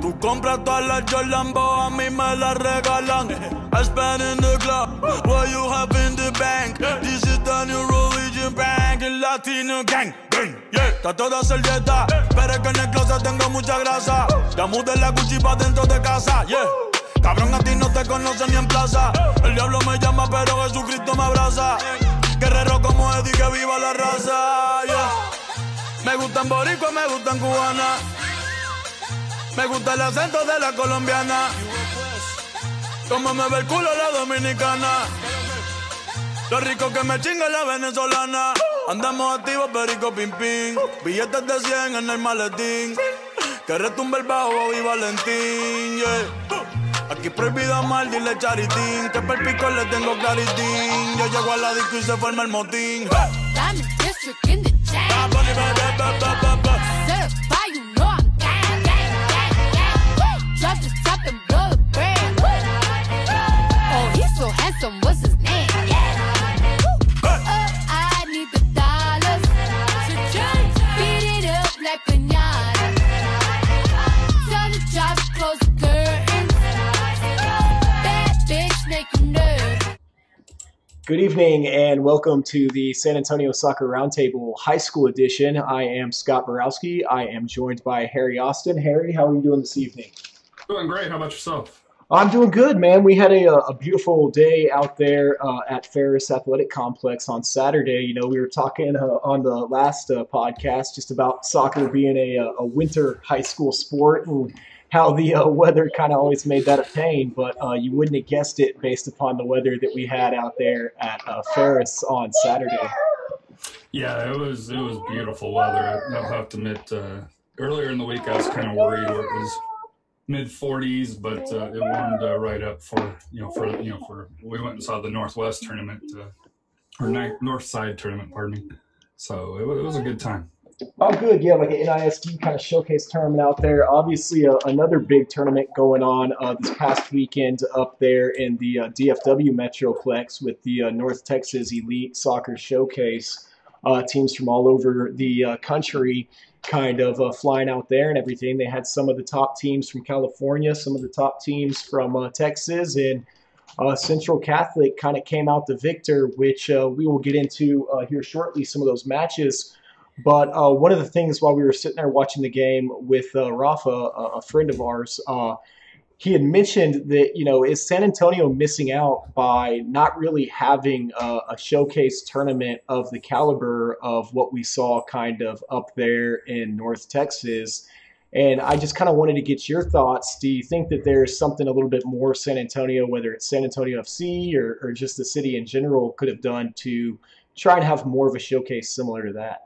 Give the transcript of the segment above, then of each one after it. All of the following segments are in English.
Tú compras todas las Jolambo, a mí me las regalan. I spend in the club, what you have in the bank. This is the new religion bank, el Latino gang. Yeah, trato de hacer dieta, pero es que en el closet tengo mucha grasa. Ya mudé la Gucci pa' dentro de casa, yeah. Cabrón, a ti no te conocen ni en plaza. El diablo me llama, pero Jesucristo me abraza. Guerrero como Eddie, que viva la raza, yeah. Me gustan boricua, me gustan cubana. Me gusta el acento de la colombiana. Como me ve el culo la dominicana. Lo rico que me chinga la venezolana. Andamos activos, perico, pim, pim. Billetes de 100 en el maletín. Que retumbe el bajo, Bobby Valentín, yeah. Aquí prohibido amar, dile charitín. Que per pico le tengo claritín. Yo llego a la disco y se forma el motín. Diamond District in the chain. Certify, you know I'm gang, gang, gang, gang. Drop the top and blow the brand. Oh, he's so handsome, what's his name? I need the dollars. Beat it up like piñata. Tell the jobs, close the curtains. Bad bitch, make you nervous. Good evening and welcome to the San Antonio Soccer Roundtable High School Edition. I am Scott Borowski. I am joined by Harry Austin. Harry, how are you doing this evening? Doing great. How about yourself? I'm doing good, man. We had a beautiful day out there at Ferris Athletic Complex on Saturday. You know, we were talking on the last podcast just about soccer being a winter high school sport and how the weather kind of always made that a pain, but you wouldn't have guessed it based upon the weather that we had out there at Ferris on Saturday. Yeah, it was beautiful weather. I'll have to admit, earlier in the week I was kind of worried where it was mid-40s, but it warmed right up for we went and saw the Northwest tournament or North Side tournament, pardon me. So it was a good time. Oh, good. Yeah, like an NISD kind of showcase tournament out there. Obviously, another big tournament going on this past weekend up there in the DFW Metroplex with the North Texas Elite Soccer Showcase. Teams from all over the country kind of flying out there and everything. They had some of the top teams from California, some of the top teams from Texas, and Central Catholic kind of came out the victor, which we will get into here shortly, some of those matches. But one of the things while we were sitting there watching the game with Rafa, a friend of ours, he had mentioned that, you know, is San Antonio missing out by not really having a showcase tournament of the caliber of what we saw kind of up there in North Texas? And I just kind of wanted to get your thoughts. Do you think that there's something a little bit more San Antonio, whether it's San Antonio FC or just the city in general, could have done to try and have more of a showcase similar to that?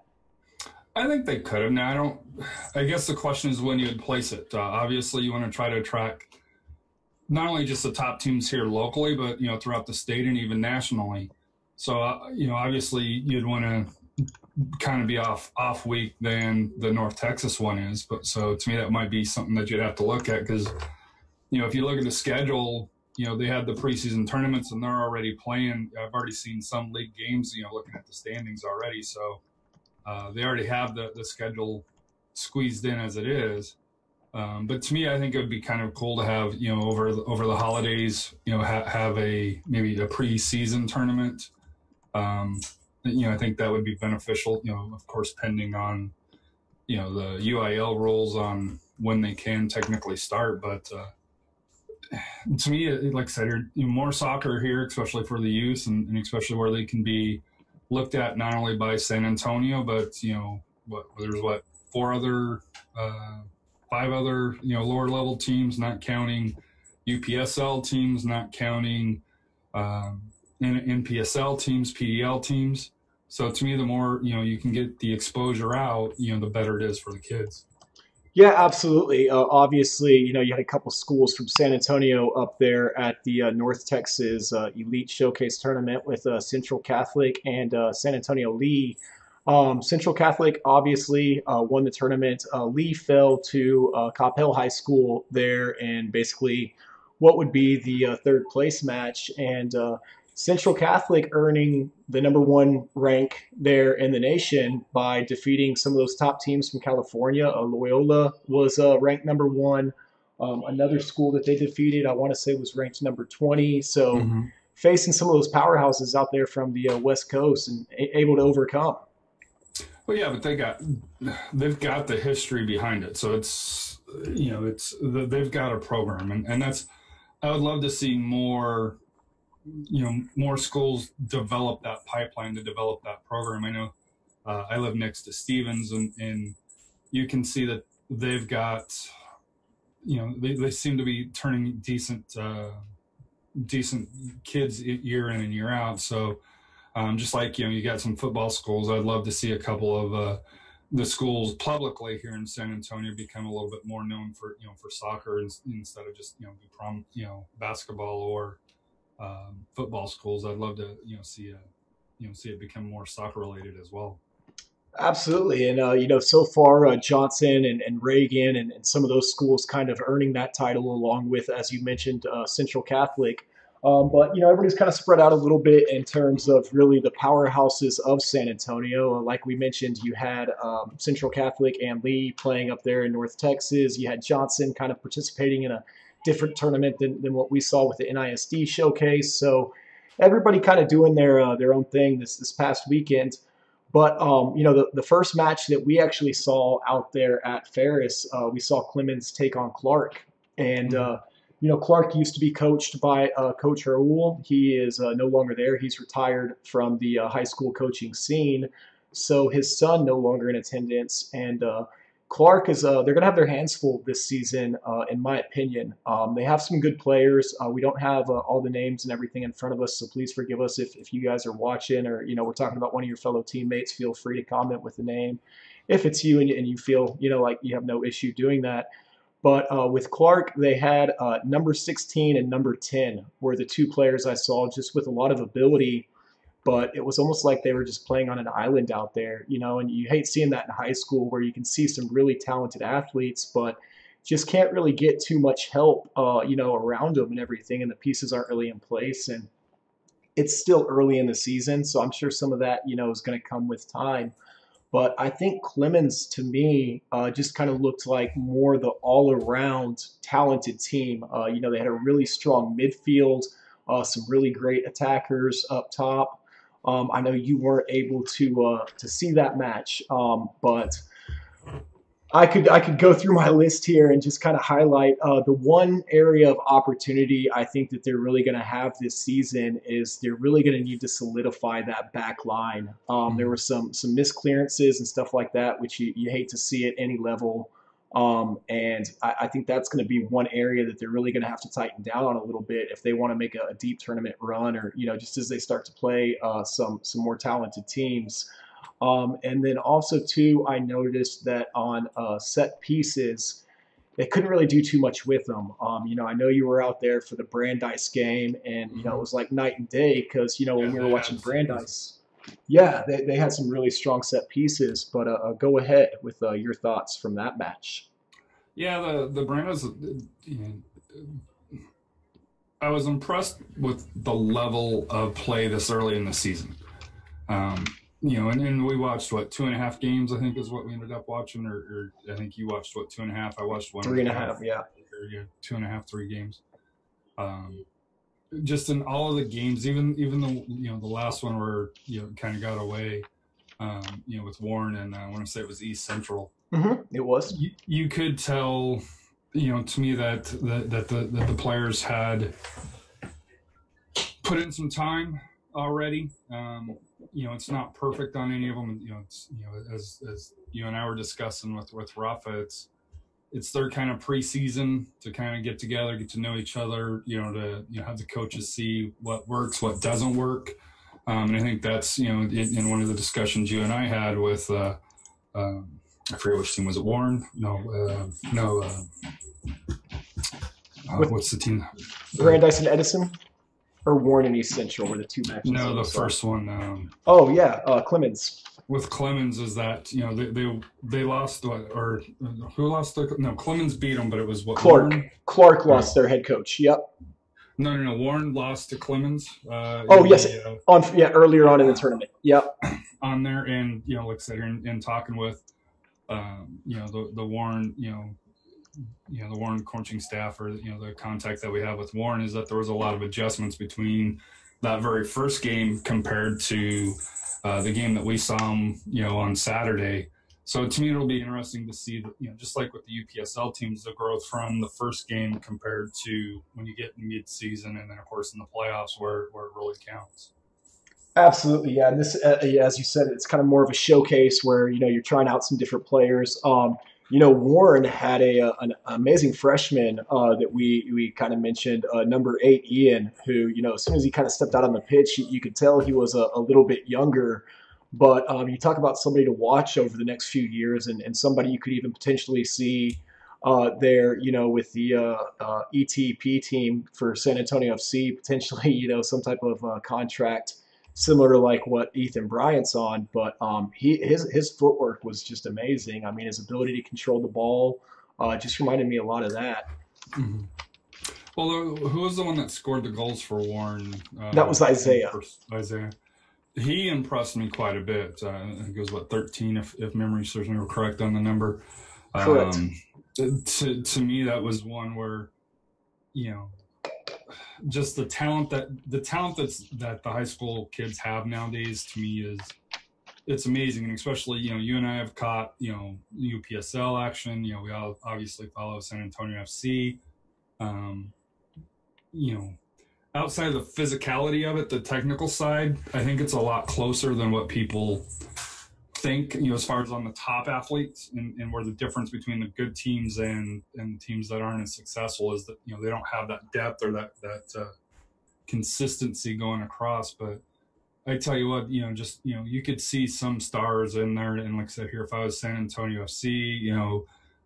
I think they could have. Now, I guess the question is when you'd place it. Obviously, you want to try to attract not only just the top teams here locally, but, you know, throughout the state and even nationally. So, you know, obviously you'd want to kind of be off week than the North Texas one is. But so to me, that might be something that you'd have to look at because, you know, if you look at the schedule, you know, they had the preseason tournaments and they're already playing. I've already seen some league games, you know, looking at the standings already. So they already have the schedule squeezed in as it is. But to me, I think it would be kind of cool to have, you know, over the holidays, you know, have maybe a preseason tournament. You know, I think that would be beneficial, you know, of course, pending on, you know, the UIL rules on when they can technically start. But to me, like I said, more soccer here, especially for the youth and especially where they can be looked at not only by San Antonio, but, you know, there's 5 other, you know, lower level teams, not counting UPSL teams, not counting NPSL teams, PDL teams. So to me, the more, you know, you can get the exposure out, you know, the better it is for the kids. Yeah, absolutely. Obviously, you know, you had a couple schools from San Antonio up there at the North Texas Elite Showcase Tournament with Central Catholic and San Antonio Lee. Central Catholic obviously won the tournament. Lee fell to Coppell High School there in basically what would be the third place match. And Central Catholic earning the #1 rank there in the nation by defeating some of those top teams from California. Loyola was ranked #1. Another school that they defeated, I want to say, was ranked number 20. So Mm-hmm. facing some of those powerhouses out there from the West Coast and able to overcome. Well, yeah, but they've got the history behind it, so they've got a program, and that's, I would love to see more, more schools develop that pipeline to develop that program. I know I live next to Stevens, and you can see that they've got, they seem to be turning decent kids year in and year out. So just like, you got some football schools, I'd love to see a couple of the schools publicly here in San Antonio become a little bit more known for, for soccer instead of just, basketball or football schools. I'd love to, see it become more soccer related as well. Absolutely. And, so far, Johnson and Reagan and some of those schools kind of earning that title along with, as you mentioned, Central Catholic. But everybody's kind of spread out a little bit in terms of really the powerhouses of San Antonio. Like we mentioned, you had Central Catholic and Lee playing up there in North Texas. You had Johnson kind of participating in a different tournament than what we saw with the NISD showcase. So everybody kind of doing their own thing this past weekend. But, the first match that we actually saw out there at Ferris, we saw Clemens take on Clark. And, Clark used to be coached by Coach Raul. He is no longer there. He's retired from the high school coaching scene. So his son no longer in attendance. And Clark is they're going to have their hands full this season, in my opinion. They have some good players. We don't have all the names and everything in front of us, so please forgive us if you guys are watching or, we're talking about one of your fellow teammates. Feel free to comment with the name if it's you and you feel, like you have no issue doing that. But with Clark, they had number 16 and number 10 were the two players I saw just with a lot of ability. But it was almost like they were just playing on an island out there, and you hate seeing that in high school where you can see some really talented athletes, but just can't really get too much help, around them and everything, and the pieces aren't really in place. And it's still early in the season, so I'm sure some of that, is going to come with time. But I think Clemens, to me, just kind of looked like more the all-around talented team. They had a really strong midfield, some really great attackers up top. I know you weren't able to see that match, but I could go through my list here and just kind of highlight the one area of opportunity I think that they're really going to have this season is they're really going to need to solidify that back line. There were some misclearances and stuff like that, which you hate to see at any level. And I think that's going to be one area that they're really going to have to tighten down on a little bit if they want to make a deep tournament run or, just as they start to play some more talented teams. And then also, too, I noticed that on set pieces, they couldn't really do too much with them. I know you were out there for the Brandeis game, and, it was like night and day because, when we were watching Brandeis, yeah, they had some really strong set pieces. But go ahead with your thoughts from that match. Yeah, the Brandeis, I was impressed with the level of play this early in the season. And we watched, 2.5 games, I think is what we ended up watching, or I think you watched, 2.5? I watched 3.5, yeah. 2.5, 3 games. Just in all of the games, even the the last one where, kind of got away, with Warren and I want to say it was East Central. Mm-hmm. It was. You could tell, to me that the players had put in some time already. It's not perfect on any of them. As you and I were discussing with Rafa, it's their kind of preseason to kind of get together, get to know each other, to have the coaches see what works, what doesn't work. And I think that's, in one of the discussions you and I had with, I forget which team was it, Warren? What's the team? Brandeis and Edison? Or Warren and East Central were the two matches. No, the first one. Clemens. With Clemens is that, they lost, or who lost? Clemens beat them, but it was what? Clark. Warren? Clark lost their head coach. Yep. No. Warren lost to Clemens. Yes. Earlier on in the tournament. Yep. On there, and like I said here, and talking with, the Warren, the Warren coaching staff, or the contact that we have with Warren, is that there was a lot of adjustments between that very first game compared to the game that we saw him, on Saturday. So to me, it'll be interesting to see, just like with the UPSL teams, the growth from the first game compared to when you get in mid-season, and then of course in the playoffs where it really counts. Absolutely, yeah. And this, as you said, it's kind of more of a showcase where you're trying out some different players. Warren had an amazing freshman that we kind of mentioned, number 8, Ian, who as soon as he kind of stepped out on the pitch, you could tell he was a little bit younger. But you talk about somebody to watch over the next few years, and somebody you could even potentially see there, with the ETP team for San Antonio FC, potentially, some type of contract similar to like what Ethan Bryant's on. But his footwork was just amazing. I mean, his ability to control the ball just reminded me a lot of that. Mm-hmm. Well, who was the one that scored the goals for Warren? That was Isaiah. Isaiah. He impressed me quite a bit. I think it was 13, if memory serves me correct on the number. Correct. To me, that was one where, just the talent that the high school kids have nowadays, to me, it's amazing. And especially, you and I have caught, UPSL action. We all obviously follow San Antonio FC. Outside of the physicality of it, the technical side, I think it's a lot closer than what people think, as far as on the top athletes, and where the difference between the good teams and teams that aren't as successful is that, they don't have that depth or that consistency going across. But I tell you what, you could see some stars in there. And like I said here, if I was San Antonio FC,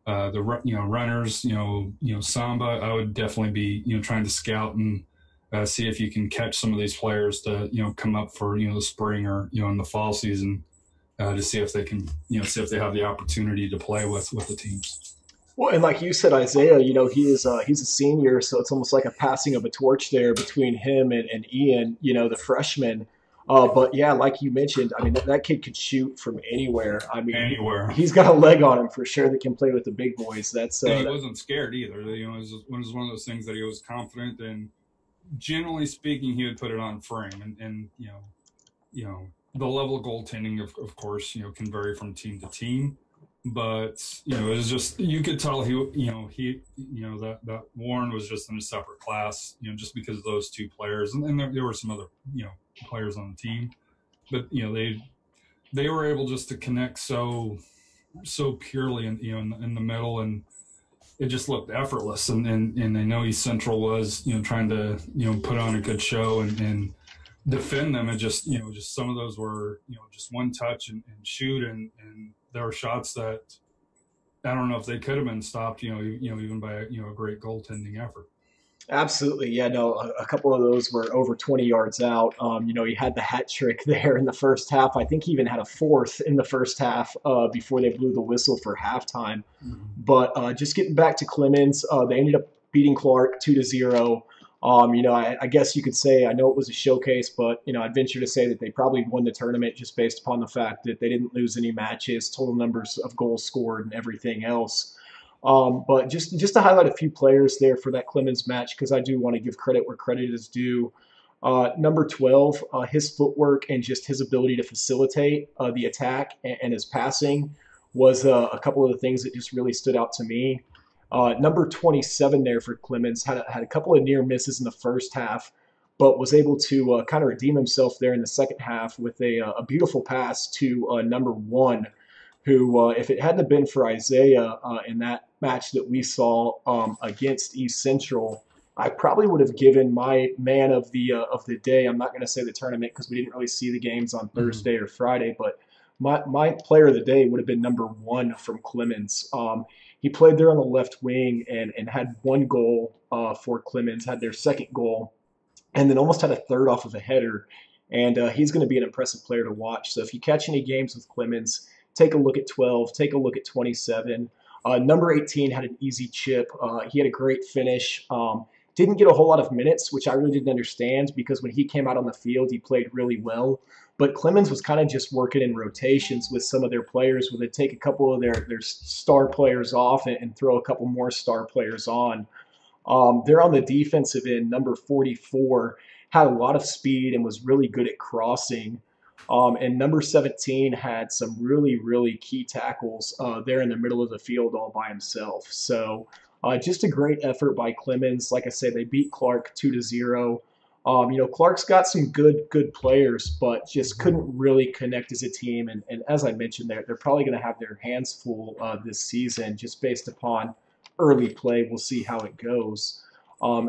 the runners, Samba, I would definitely be, trying to scout and see if you can catch some of these players to, come up for, the spring or, in the fall season to see if they can, see if they have the opportunity to play with the teams. Well, and like you said, Isaiah, he's a senior, so it's almost like a passing of a torch there between him and Ian, the freshman. But yeah, like you mentioned, I mean, that kid could shoot from anywhere. I mean, anywhere. He's got a leg on him for sure that can play with the big boys. That's and he wasn't scared either. It was one of those things that he was confident, and generally speaking, he would put it on frame. And the level of goaltending, of course, can vary from team to team. But it was just, you could tell that Warren was just in a separate class, just because of those two players, and there were some other players on the team, but they were able just to connect so purely in the middle, and it just looked effortless. And I know East Central was trying to put on a good show and defend them, and just some of those were just one touch and shoot, and there were shots that I don't know if they could have been stopped even by a great goaltending effort. Absolutely. Yeah, no, a couple of those were over 20 yards out. He had the hat trick there in the first half. I think he even had a fourth in the first half before they blew the whistle for halftime. Mm-hmm. But just getting back to Clemens, they ended up beating Clark 2-0. I guess you could say, I know it was a showcase, but, I'd venture to say that they probably won the tournament just based upon the fact that they didn't lose any matches, total numbers of goals scored, and everything else. But just to highlight a few players there for that Clemens match, because I do want to give credit where credit is due. Number 12, his footwork and just his ability to facilitate the attack and his passing was a couple of the things that just really stood out to me. Number 27 there for Clemens had a couple of near misses in the first half, but was able to kind of redeem himself there in the second half with a beautiful pass to number 1, who, if it hadn't been for Isaiah in that match that we saw against East Central, I probably would have given my man of the day. I'm not going to say the tournament because we didn't really see the games on Thursday or Friday, but my player of the day would have been number 1 from Clemens. He played there on the left wing and had 1 goal for Clemens, had their second goal, and then almost had a third off of a header. And he's going to be an impressive player to watch. So if you catch any games with Clemens, take a look at 12, take a look at 27. Number 18 had an easy chip. He had a great finish. didn't get a whole lot of minutes, which I really didn't understand because when he came out on the field, he played really well. But Clemens was kind of just working in rotations with some of their players where they take a couple of their star players off and throw a couple more star players on. They're on the defensive end. Number 44 had a lot of speed and was really good at crossing. And number 17 had some really, really key tackles there in the middle of the field all by himself. So just a great effort by Clemens. Like I said, they beat Clark 2-0. Clark's got some good players, but just couldn't really connect as a team. And as I mentioned, they're probably going to have their hands full this season just based upon early play. We'll see how it goes.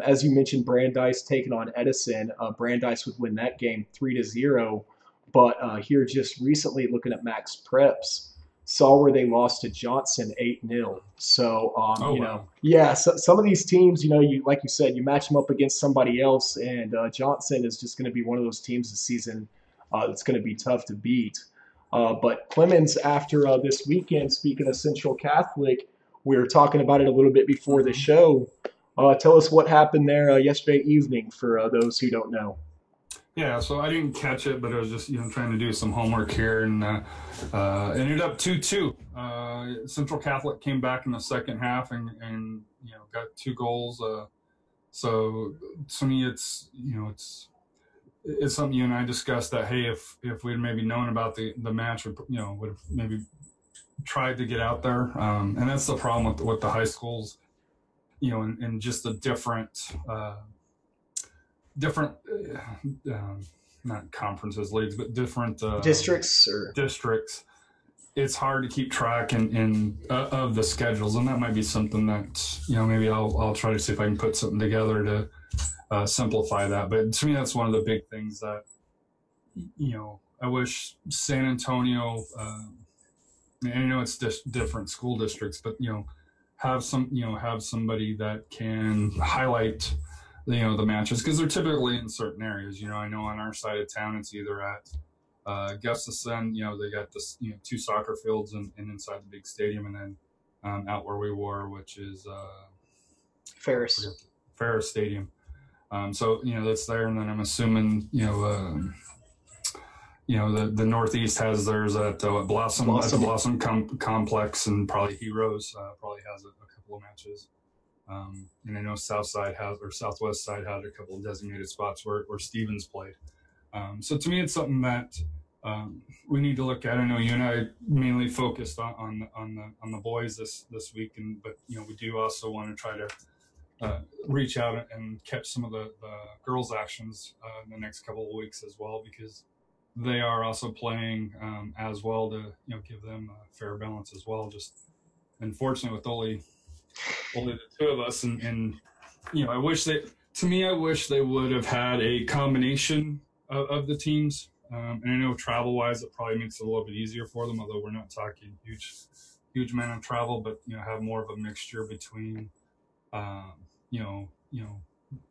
As you mentioned, Brandeis taking on Edison. Brandeis would win that game 3-0. But here just recently looking at Max Preps, saw where they lost to Johnson 8-0. So, so some of these teams, like you said, you match them up against somebody else, and Johnson is just going to be one of those teams this season that's going to be tough to beat. But Clemens, after this weekend, speaking of Central Catholic, we were talking about it a little bit before the show. Tell us what happened there yesterday evening for those who don't know. Yeah, so I didn't catch it, but I was just trying to do some homework here, and ended up 2-2. Central Catholic came back in the second half and got 2 goals. So to me, it's something you and I discussed that, hey, if we'd maybe known about the match, would have maybe tried to get out there. And that's the problem with the high schools, and just the different not conferences, leagues, but different districts. It's hard to keep track of the schedules, and that might be something that maybe I'll try to see if I can put something together to simplify that. But to me, that's one of the big things that I wish San Antonio, and I know it's different school districts, but have somebody that can highlight the matches, because they're typically in certain areas. I know on our side of town, it's either at Gustafson, they got this, 2 soccer fields and inside the big stadium, and then out where we were, which is Ferris Stadium. So that's there, and then I'm assuming the Northeast has theirs at Blossom. At the Blossom Complex, and probably Heroes probably has a couple of matches. And I know Southwest Side had a couple of designated spots where Stevens played. So to me, it's something that we need to look at. I know you and I mainly focused on the boys this week, but we do also want to try to reach out and catch some of the girls' actions in the next couple of weeks as well, because they are also playing as well to give them a fair balance as well. Just unfortunately with only the 2 of us, and I wish they would have had a combination of the teams, and I know travel wise it probably makes it a little bit easier for them, although we're not talking huge amount of travel, but have more of a mixture between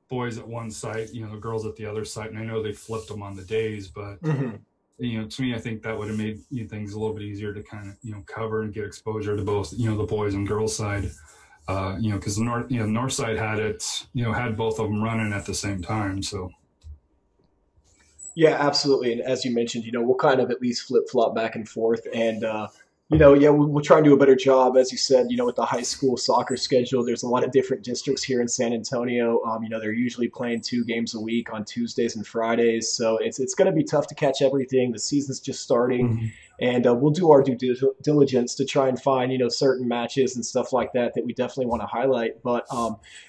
boys at one site, the girls at the other site. And I know they flipped them on the days, but to me, I think that would have made things a little bit easier to kind of cover and get exposure to both the boys and girls side. Because the north side had it, had both of them running at the same time. So. Yeah, absolutely. And as you mentioned, we'll kind of at least flip flop back and forth, and we'll try and do a better job, as you said, with the high school soccer schedule. There's a lot of different districts here in San Antonio. They're usually playing 2 games a week on Tuesdays and Fridays. So it's going to be tough to catch everything. The season's just starting, and we'll do our due diligence to try and find, certain matches and stuff like that we definitely want to highlight. But,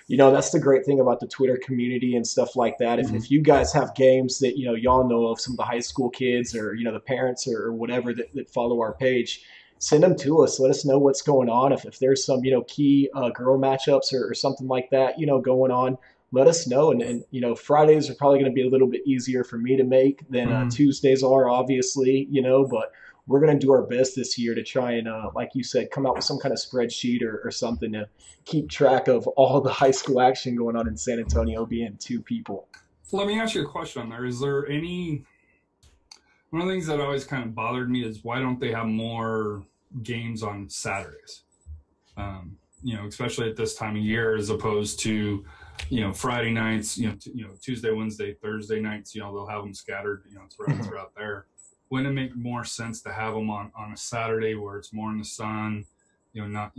that's the great thing about the Twitter community and stuff like that. If you guys have games that, y'all know of, some of the high school kids or, the parents or whatever that follow our page, send them to us. Let us know what's going on. If there's some, key girl matchups or something like that, going on, let us know. And Fridays are probably going to be a little bit easier for me to make than Tuesdays are, obviously, but we're going to do our best this year to try and, like you said, come out with some kind of spreadsheet or something to keep track of all the high school action going on in San Antonio, being 2 people. Let me ask you a question on there. Is there one of the things that always kind of bothered me is why don't they have more games on Saturdays? Especially at this time of year, as opposed to Friday nights, Tuesday, Wednesday, Thursday nights, they'll have them scattered, throughout there. Wouldn't it make more sense to have them on a Saturday where it's more in the sun, not,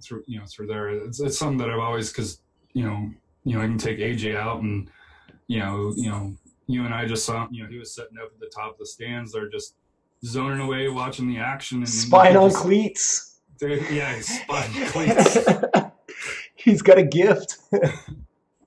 through there? It's something that I've always, cause, I can take AJ out and, you and I just saw, he was sitting up at the top of the stands. They're just zoning away, watching the action. And spine on cleats. Yeah, he's spine cleats. He's got a gift.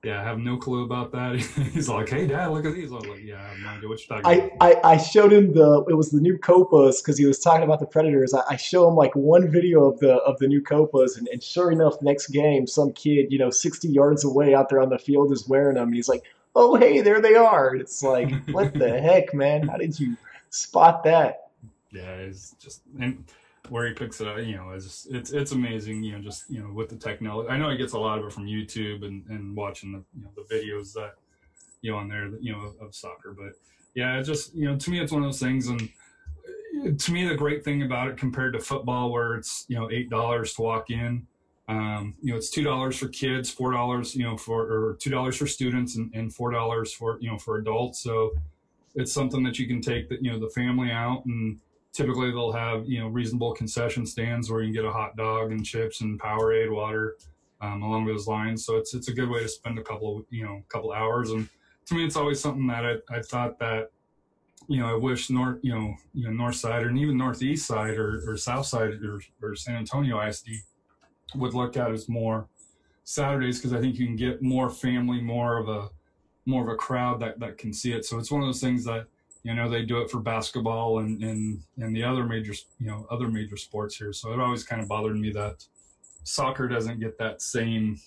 Yeah, I have no clue about that. He's like, "Hey, Dad, look at these." I was like, "Yeah, I have no idea what you're talking about." I showed him it was the new Copas because he was talking about the Predators. I showed him like one video of the new Copas, and sure enough, next game, some kid 60 yards away out there on the field is wearing them. And he's like, "Oh, hey, there they are!" And it's like, what the heck, man? How did you spot that? Yeah, it's just and where he picks it up, it's amazing. With the technology. I know he gets a lot of it from YouTube and watching the videos that on there of soccer. But yeah, it's just to me it's one of those things. And to me, the great thing about it compared to football, where it's $8 to walk in. It's $2 for kids, $4 or $2 for students, and $4 for adults. So it's something that you can take the family out, and typically they'll have reasonable concession stands where you can get a hot dog and chips and Powerade water along those lines. So it's a good way to spend a couple hours. And to me, it's always something that I thought that I wish north side and even northeast side or south side or San Antonio ISD would look at as more Saturdays, because I think you can get more family, more of a crowd that can see it. So it's one of those things that they do it for basketball and the other major sports here. So it always kind of bothered me that soccer doesn't get that same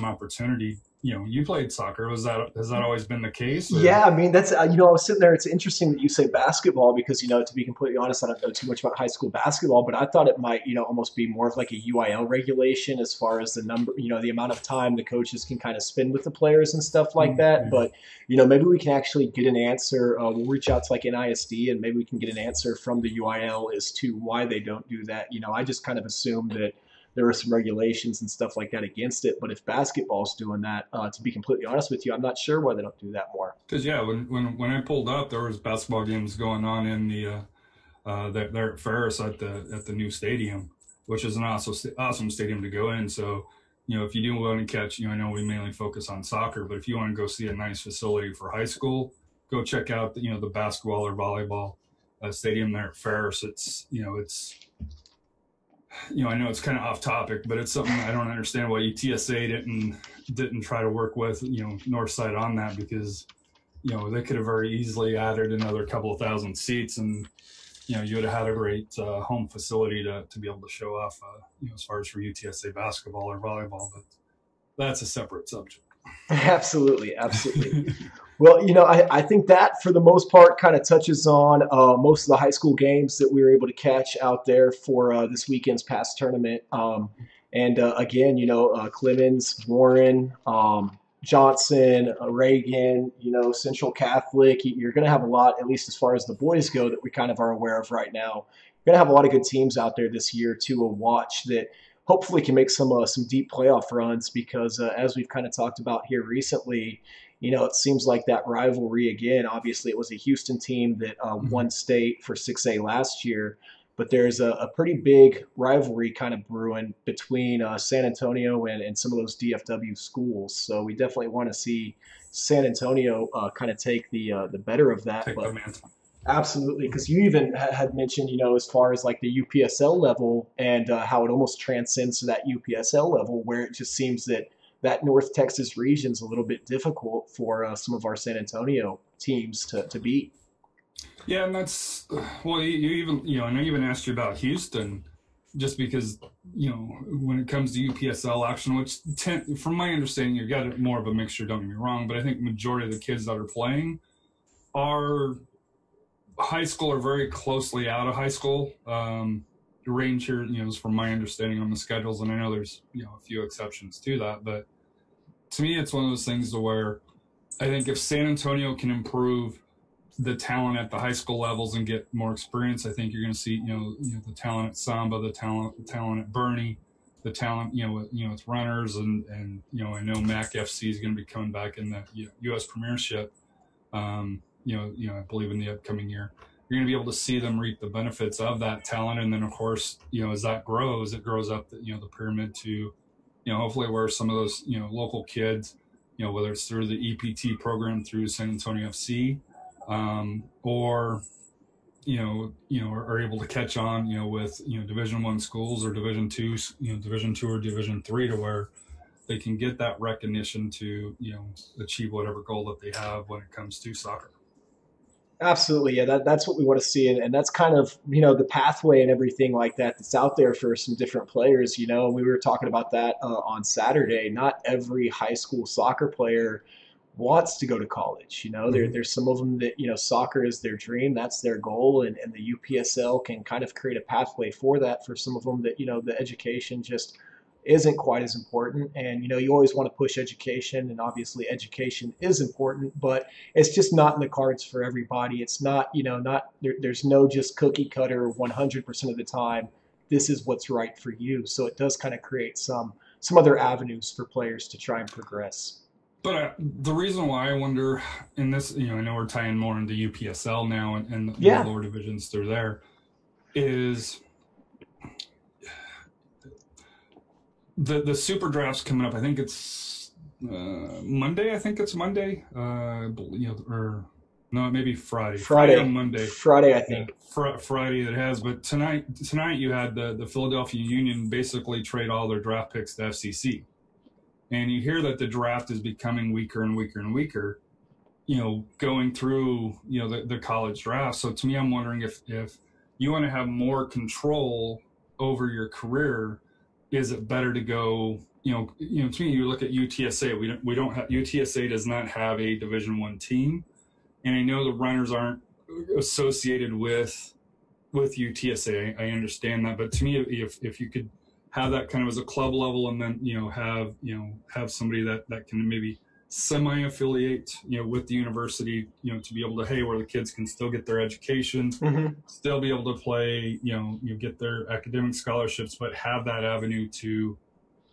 opportunity. You played soccer. Has that always been the case? Or? Yeah, I mean, that's, I was sitting there. It's interesting that you say basketball because, to be completely honest, I don't know too much about high school basketball, but I thought it might, almost be more of like a UIL regulation as far as the number, the amount of time the coaches can kind of spend with the players and stuff like that. Mm-hmm. But, maybe we can actually get an answer. We'll reach out to like NISD and maybe we can get an answer from the UIL as to why they don't do that. I just kind of assumed that there are some regulations and stuff like that against it. But if basketball's doing that, to be completely honest with you, I'm not sure why they don't do that more. Because when I pulled up, there was basketball games going on in the there at Ferris at the new stadium, which is an awesome stadium to go in. So if you do want to catch, I know we mainly focus on soccer, but if you want to go see a nice facility for high school, go check out the basketball or volleyball stadium there at Ferris. I know it's kind of off topic, but it's something I don't understand why UTSA didn't try to work with, Northside on that, because, they could have very easily added another couple of thousand seats and, you would have had a great home facility to be able to show off, as far as for UTSA basketball or volleyball, but that's a separate subject. Absolutely. Well, I think that for the most part kind of touches on most of the high school games that we were able to catch out there for this weekend's past tournament. Again, Clemens, Warren, Johnson, Reagan, Central Catholic, you're going to have a lot, at least as far as the boys go, that we kind of are aware of right now. You're going to have a lot of good teams out there this year to watch that hopefully can make some deep playoff runs because as we've kind of talked about here recently, it seems like that rivalry again. Obviously, it was a Houston team that won state for 6A last year, but there's a pretty big rivalry kind of brewing between San Antonio and some of those DFW schools. So we definitely want to see San Antonio kind of take the better of that. Absolutely, because you even had mentioned, as far as like the UPSL level and how it almost transcends to that UPSL level, where it just seems that North Texas region is a little bit difficult for some of our San Antonio teams to beat. Yeah, and that's well, you even I even asked you about Houston, just because when it comes to UPSL action, which from my understanding, you've got more of a mixture. Don't get me wrong, but I think the majority of the kids that are playing are high school or very closely out of high school. The range here, is from my understanding on the schedules, and I know there's a few exceptions to that, but to me, it's one of those things to where I think if San Antonio can improve the talent at the high school levels and get more experience, I think you're going to see the talent at Samba, the talent at Bernie, the talent, with runners and I know MAC FC is going to be coming back in the U.S. Premiership. I believe in the upcoming year, you're going to be able to see them reap the benefits of that talent. And then of course, as that grows, it grows up the pyramid to, hopefully where some of those, local kids, whether it's through the EPT program through San Antonio FC, or are able to catch on, with, Division I schools or Division II, Division II or Division III, to where they can get that recognition to, achieve whatever goal that they have when it comes to soccer. Absolutely. Yeah, that's what we want to see. And that's kind of, the pathway and everything like that that's out there for some different players. We were talking about that on Saturday. Not every high school soccer player wants to go to college. There's some of them that, soccer is their dream. That's their goal. And the UPSL can kind of create a pathway for that for some of them that, the education just isn't quite as important. And, you always want to push education, and obviously education is important, but it's just not in the cards for everybody. It's not, there's no just cookie cutter 100% of the time. This is what's right for you. So it does kind of create some other avenues for players to try and progress. But the reason why I wonder, in this, I know we're tying more into UPSL now and the lower divisions through there, is the super draft's coming up. I think it's Monday. Or no, maybe Friday. Friday on Monday. Friday, I think. Friday it has. But tonight you had the Philadelphia Union basically trade all their draft picks to FCC. And you hear that the draft is becoming weaker and weaker and weaker, going through, the college draft. So to me, I'm wondering if you want to have more control over your career, is it better to go, to me, you look at UTSA, we don't have, UTSA does not have a Division I team. And I know the runners aren't associated with UTSA. I understand that. But to me, if you could have that kind of as a club level, and then, have somebody that can maybe semi-affiliate, with the university, to be able to, where the kids can still get their education, still be able to play, get their academic scholarships, but have that avenue to,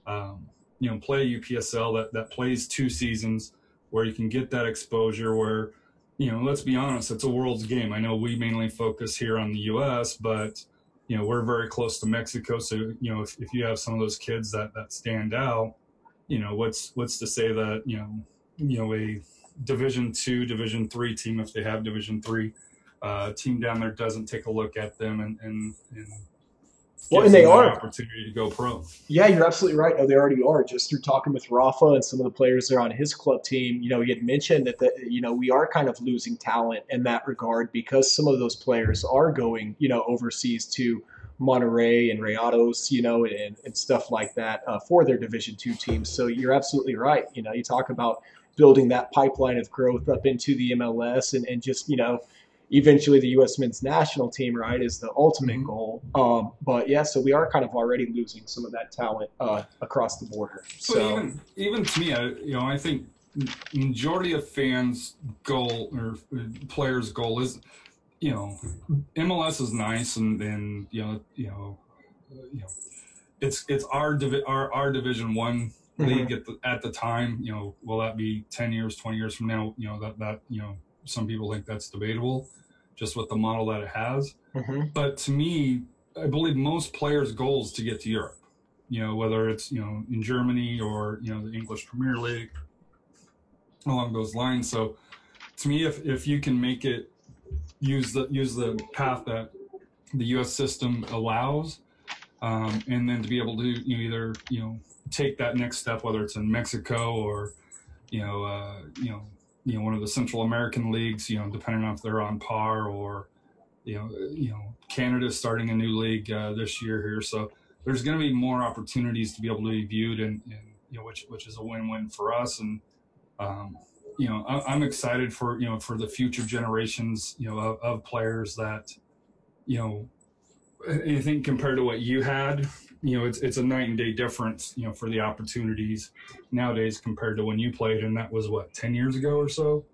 play UPSL that plays 2 seasons, where you can get that exposure where, let's be honest, it's a world's game. I know we mainly focus here on the U.S., but we're very close to Mexico. So, if you have some of those kids that stand out, what's to say that, a Division II, Division III team, if they have Division III team down there, doesn't take a look at them and they are opportunity to go pro. Yeah, you're absolutely right. No, they already are. Just through talking with Rafa and some of the players there on his club team, he had mentioned that we are kind of losing talent in that regard, because some of those players are going, overseas to Monterrey and Rayados, and stuff like that for their Division II teams. So you're absolutely right. You talk about building that pipeline of growth up into the MLS and just, eventually the U.S. men's national team, right, is the ultimate goal. But yeah, so we are kind of already losing some of that talent across the border. So but even to me, I think majority of fans' goal or players' goal is, MLS is nice and it's our Division I league at the time. Will that be 10 years, 20 years from now? That some people think that's debatable, just with the model that it has. But to me, I believe most players' goals to get to Europe, whether it's, in Germany or, the English Premier League, along those lines. So to me, if you can make it, use the path that the U.S. system allows, and then to be able to, either, take that next step, whether it's in Mexico or, one of the Central American leagues, depending on if they're on par, or, Canada's starting a new league this year here. So there's going to be more opportunities to be able to be viewed, and which is a win-win for us. And, I'm excited for, for the future generations, of players that, I think compared to what you had, it's a night and day difference, for the opportunities nowadays compared to when you played. And that was what, 10 years ago or so?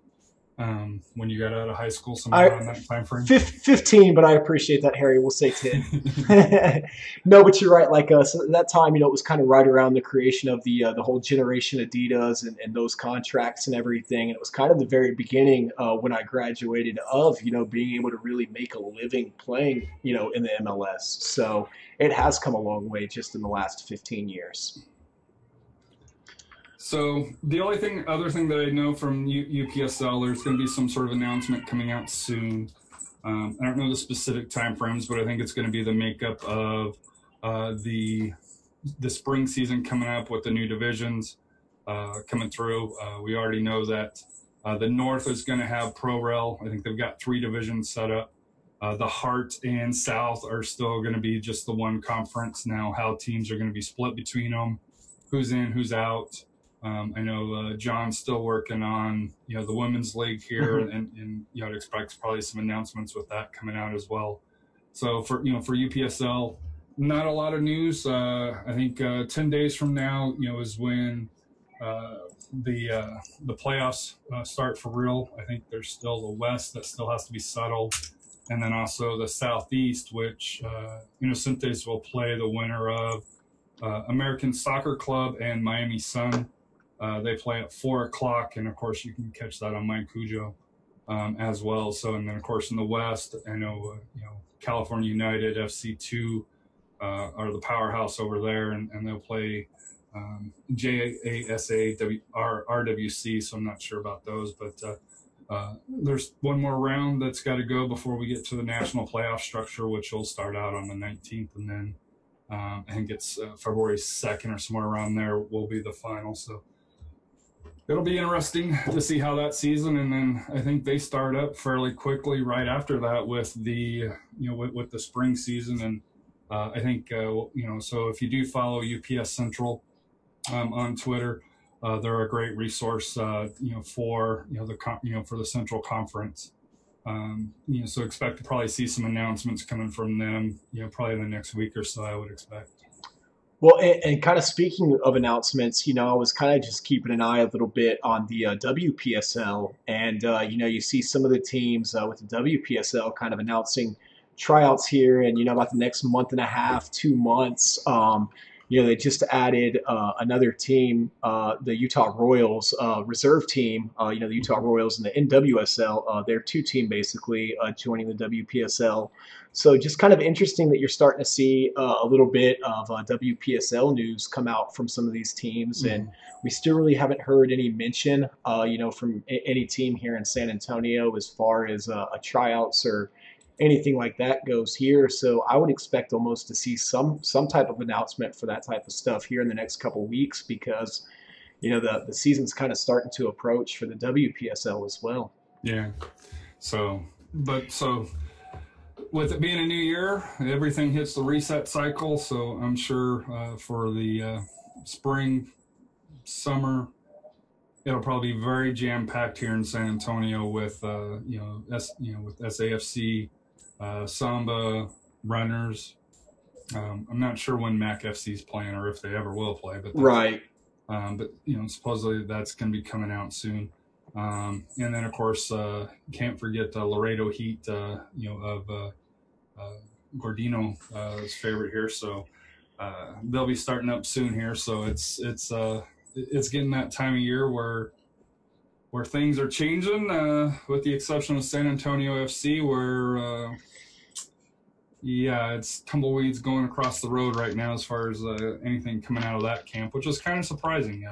when you got out of high school, somewhere around that time frame? 15, but I appreciate that, Harry. We'll say 10. No, but you're right. Like so that time, it was kind of right around the creation of the whole Generation Adidas and those contracts and everything. And it was kind of the very beginning when I graduated of, being able to really make a living playing, in the MLS. So it has come a long way just in the last 15 years. So the other thing that I know from UPSL, there's going to be some sort of announcement coming out soon. I don't know the specific time frames, but I think it's going to be the makeup of the spring season coming up with the new divisions coming through. We already know that the North is going to have ProRail. I think they've got 3 divisions set up. The Heart and South are still going to be just the one conference now. How teams are going to be split between them, who's in, who's out. I know John's still working on, the women's league here, and I'd expect probably some announcements with that coming out as well. So for UPSL, not a lot of news. I think 10 days from now, is when the playoffs start for real. I think there's still the West that still has to be settled, and then also the Southeast, which Inocentes will play the winner of American Soccer Club and Miami Sun. They play at 4:00, and of course you can catch that on Mike Cujo as well. So, and then of course in the West, I know California United FC2 are the powerhouse over there, and they'll play JASA RWC. So I'm not sure about those, but there's one more round that's got to go before we get to the national playoff structure, which will start out on the 19th, and then I think it's February 2nd or somewhere around there will be the final. So it'll be interesting to see how that season, and then I think they start up fairly quickly right after that with the with the spring season. And I think so if you do follow UPS Central on Twitter, they're a great resource for for the Central Conference. So expect to probably see some announcements coming from them probably in the next week or so, I would expect. Well, and kind of speaking of announcements, I was kind of just keeping an eye a little bit on the WPSL, and you see some of the teams with the WPSL kind of announcing tryouts here, and about the next month and a half, 2 months. They just added another team, the Utah Royals reserve team. The Utah Royals and the NWSL, their 2 team basically joining the WPSL. So just kind of interesting that you're starting to see a little bit of WPSL news come out from some of these teams, and we still really haven't heard any mention, from any team here in San Antonio as far as tryouts or anything like that goes here. So I would expect almost to see some type of announcement for that type of stuff here in the next couple of weeks, because the season's kind of starting to approach for the WPSL as well. Yeah. So with it being a new year, everything hits the reset cycle. So I'm sure for the spring, summer, it'll probably be very jam-packed here in San Antonio with with SAFC, Samba, Runners. I'm not sure when Mac FC is playing or if they ever will play, but right. But supposedly that's going to be coming out soon. And then of course can't forget Laredo Heat, of Gordino's favorite here. So they'll be starting up soon here. So it's getting that time of year where things are changing, with the exception of San Antonio FC, where it's tumbleweeds going across the road right now as far as anything coming out of that camp, which is kind of surprising.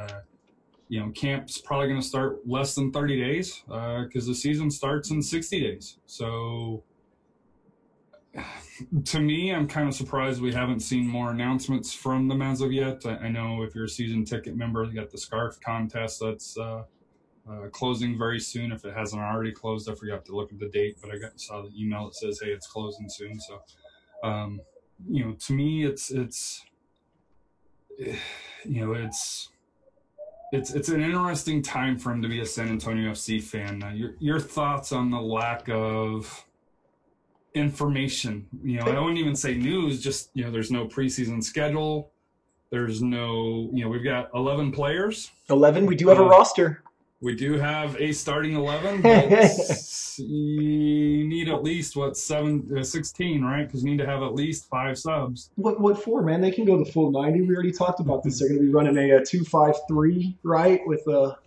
Camp's probably going to start less than 30 days because the season starts in 60 days. So to me, I'm kind of surprised we haven't seen more announcements from them as of yet. I know if you're a season ticket member, you got the scarf contest that's closing very soon. If it hasn't already closed, I forgot to look at the date, but I saw the email that says, hey, it's closing soon. So, to me, it's an interesting time for him to be a San Antonio FC fan. Your thoughts on the lack of information? I wouldn't even say news, just, there's no preseason schedule. There's no, we've got 11 players. 11. We do have a roster. We do have a starting 11, but you need at least, 16, right? Because you need to have at least 5 subs. What for, man? They can go the full 90. We already talked about this. They're going to be running a 2-5-3, right? With a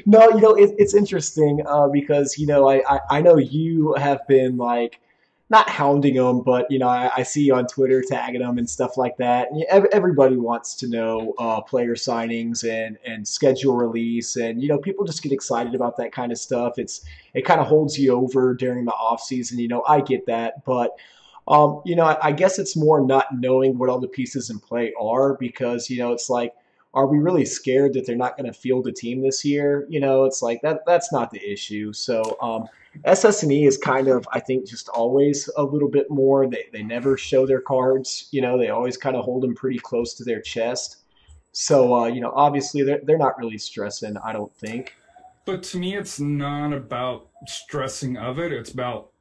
no, it's interesting because I know you have been like not hounding them, but I see you on Twitter tagging them and stuff like that. And everybody wants to know player signings and schedule release, and people just get excited about that kind of stuff. It kind of holds you over during the off season. I get that, but I guess it's more not knowing what all the pieces in play are because it's like, are we really scared that they're not going to field a team this year? It's like that's not the issue. So SS&E is kind of, I think, just always a little bit more. They never show their cards. They always kind of hold them pretty close to their chest. So, obviously they're not really stressing, I don't think. But to me, it's not about stressing of it. It's about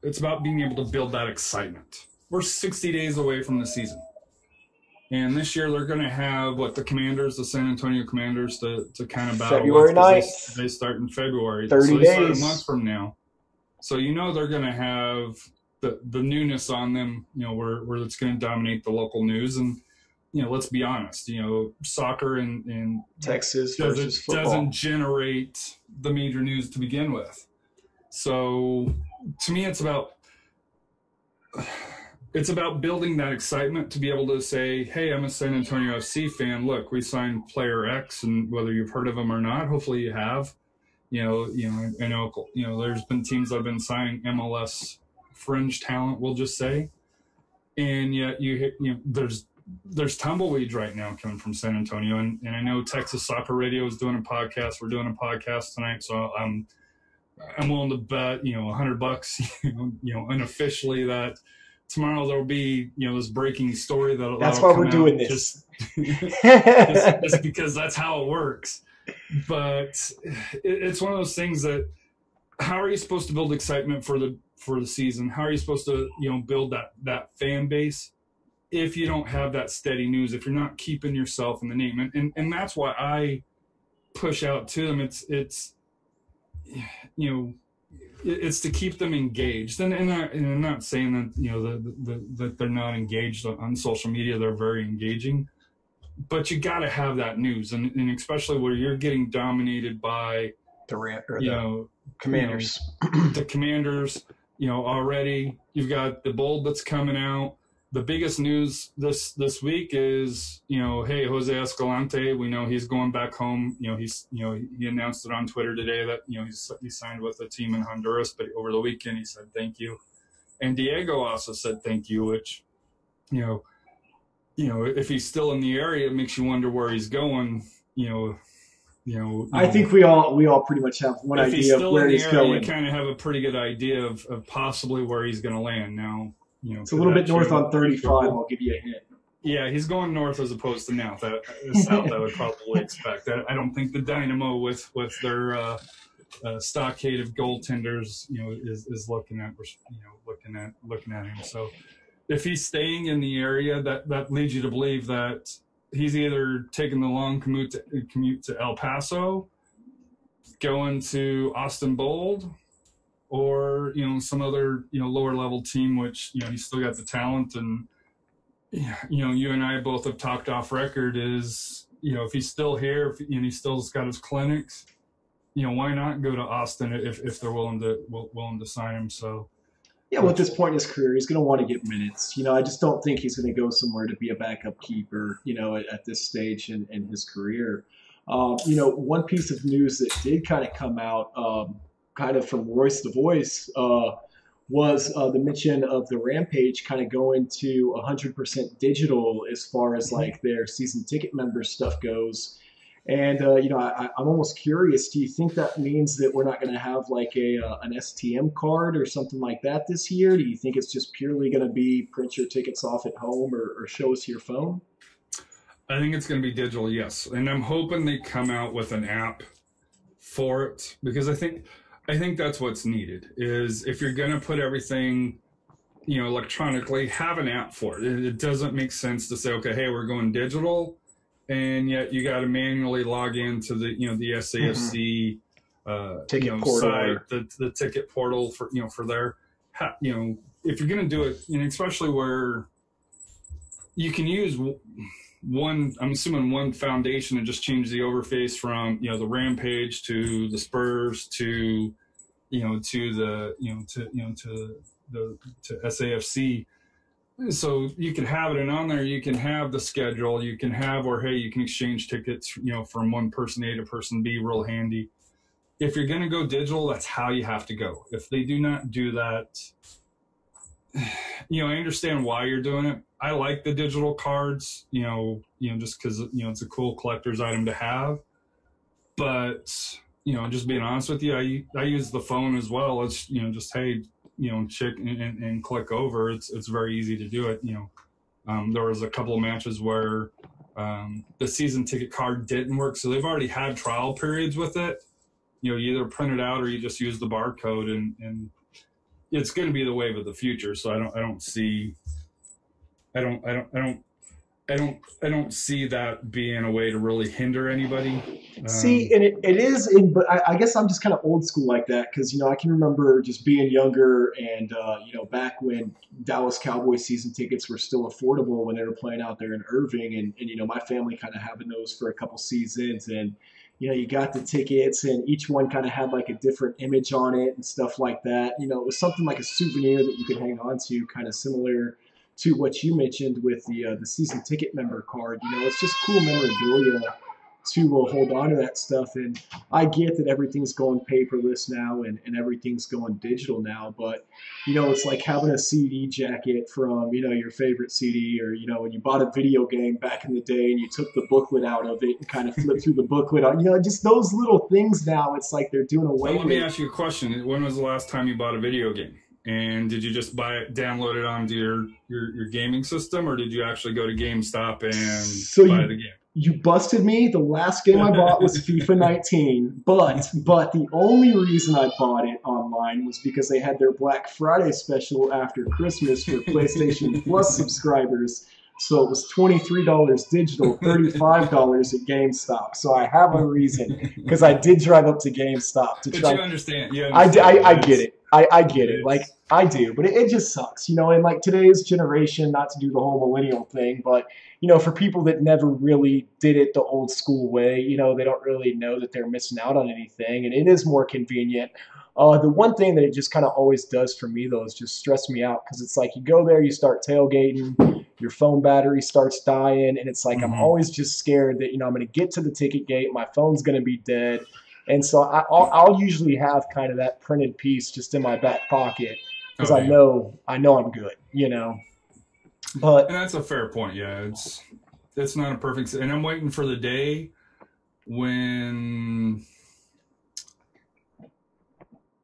being able to build that excitement. We're 60 days away from the season. And this year they're going to have the San Antonio Commanders to kind of battle February 9th. They start in February. 30 so they days. start a month from now. So they're going to have the newness on them, where it's going to dominate the local news. And, let's be honest, soccer in Texas versus football doesn't generate the major news to begin with. So to me, it's about building that excitement to be able to say, hey, I'm a San Antonio FC fan. Look, we signed player X, and whether you've heard of him or not, hopefully you have. I know, there's been teams that have been signing MLS fringe talent, we'll just say. And yet there's tumbleweeds right now coming from San Antonio. And I know Texas Soccer Radio is doing a podcast. We're doing a podcast tonight. So I'm willing to bet, $100, unofficially that tomorrow there'll be, this breaking story that's why we're doing this. Just because that's how it works. But it's one of those things that, how are you supposed to build excitement for the season? How are you supposed to, build that fan base if you don't have that steady news, if you're not keeping yourself in the name? And that's why I push out to them. It's to keep them engaged. And I'm not saying that, that they're not engaged on social media. They're very engaging. But you got to have that news, and especially where you're getting dominated by the Commanders. The Commanders, already you've got the Bold that's coming out. The biggest news this week is, hey, Jose Escalante, we know he's going back home. He announced it on Twitter today that, he signed with a team in Honduras, but over the weekend he said thank you. And Diego also said thank you, which, if he's still in the area, it makes you wonder where he's going. I think we all pretty much have one idea of where he's going. You kind of have a pretty good idea of possibly where he's going to land. Now, it's a little bit north on 35. I'll give you a hint. Yeah, he's going north as opposed to south. I would probably expect. I don't think the Dynamo with their stockade of goaltenders, is looking at him. So if he's staying in the area, that leads you to believe that he's either taking the long commute to El Paso, going to Austin Bold, or some other lower level team, which he's still got the talent. And you and I both have talked off record is if he's still here, and he still's got his clinics, why not go to Austin if they're willing to sign him? So. Yeah, well, at this point in his career, he's going to want to get minutes. I just don't think he's going to go somewhere to be a backup keeper, at this stage in his career. One piece of news that did kind of come out kind of from Royce the Voice was the mention of the Rampage kind of going to 100% digital as far as like their season ticket member stuff goes. And, I'm almost curious, do you think that means that we're not going to have like an STM card or something like that this year? Do you think it's just purely going to be print your tickets off at home or show us your phone? I think it's going to be digital, yes. And I'm hoping they come out with an app for it, because I think that's what's needed is if you're going to put everything, electronically, have an app for it. It doesn't make sense to say, okay, hey, we're going digital, and yet you got to manually log into the the SAFC ticket portal, site, the ticket portal for for their if you're going to do it, especially where you can use one, I'm assuming one foundation and just change the overface from the Rampage to the Spurs to to SAFC. So you can have it, and on there you can have the schedule. You can have, or hey, you can exchange tickets, from one person A to person B, real handy. If you're going to go digital, that's how you have to go. If they do not do that, I understand why you're doing it. I like the digital cards, just because it's a cool collector's item to have. But just being honest with you, I use the phone as well. It's just hey, check and click over. It's very easy to do it. There was a couple of matches where the season ticket card didn't work, so they've already had trial periods with it. You either print it out or you just use the barcode, and it's going to be the wave of the future. So I don't see that being a way to really hinder anybody. See, and it is, but I guess I'm just kind of old school like that because, I can remember just being younger and, back when Dallas Cowboys season tickets were still affordable when they were playing out there in Irving and my family kind of having those for a couple seasons and, you got the tickets and each one kind of had like a different image on it and stuff like that. It was something like a souvenir that you could hang on to, kind of similar to what you mentioned with the season ticket member card. It's just cool memorabilia to hold on to that stuff. And I get that everything's going paperless now and everything's going digital now, but it's like having a CD jacket from your favorite CD, or when you bought a video game back in the day and you took the booklet out of it and kind of flipped through the booklet on just those little things now. It's like they're doing away with. Let me ask you a question. When was the last time you bought a video game? And did you just download it onto your gaming system, or did you actually go to GameStop and buy the game? You busted me. The last game I bought was FIFA 19, but the only reason I bought it online was because they had their Black Friday special after Christmas for PlayStation Plus subscribers. So it was $23 digital, $35 at GameStop. So I have a reason because I did drive up to GameStop to try. But you understand. I get it. I get it. Like I do, but it just sucks, in like today's generation, not to do the whole millennial thing, but for people that never really did it the old school way, they don't really know that they're missing out on anything, and it is more convenient. The one thing that it just kind of always does for me though is just stress me out because it's like you go there, you start tailgating, your phone battery starts dying, and it's like I'm always just scared that I'm going to get to the ticket gate, my phone's going to be dead. And so I'll usually have kind of that printed piece just in my back pocket because I know I'm good, But and that's a fair point. Yeah, it's not a perfect. And I'm waiting for the day when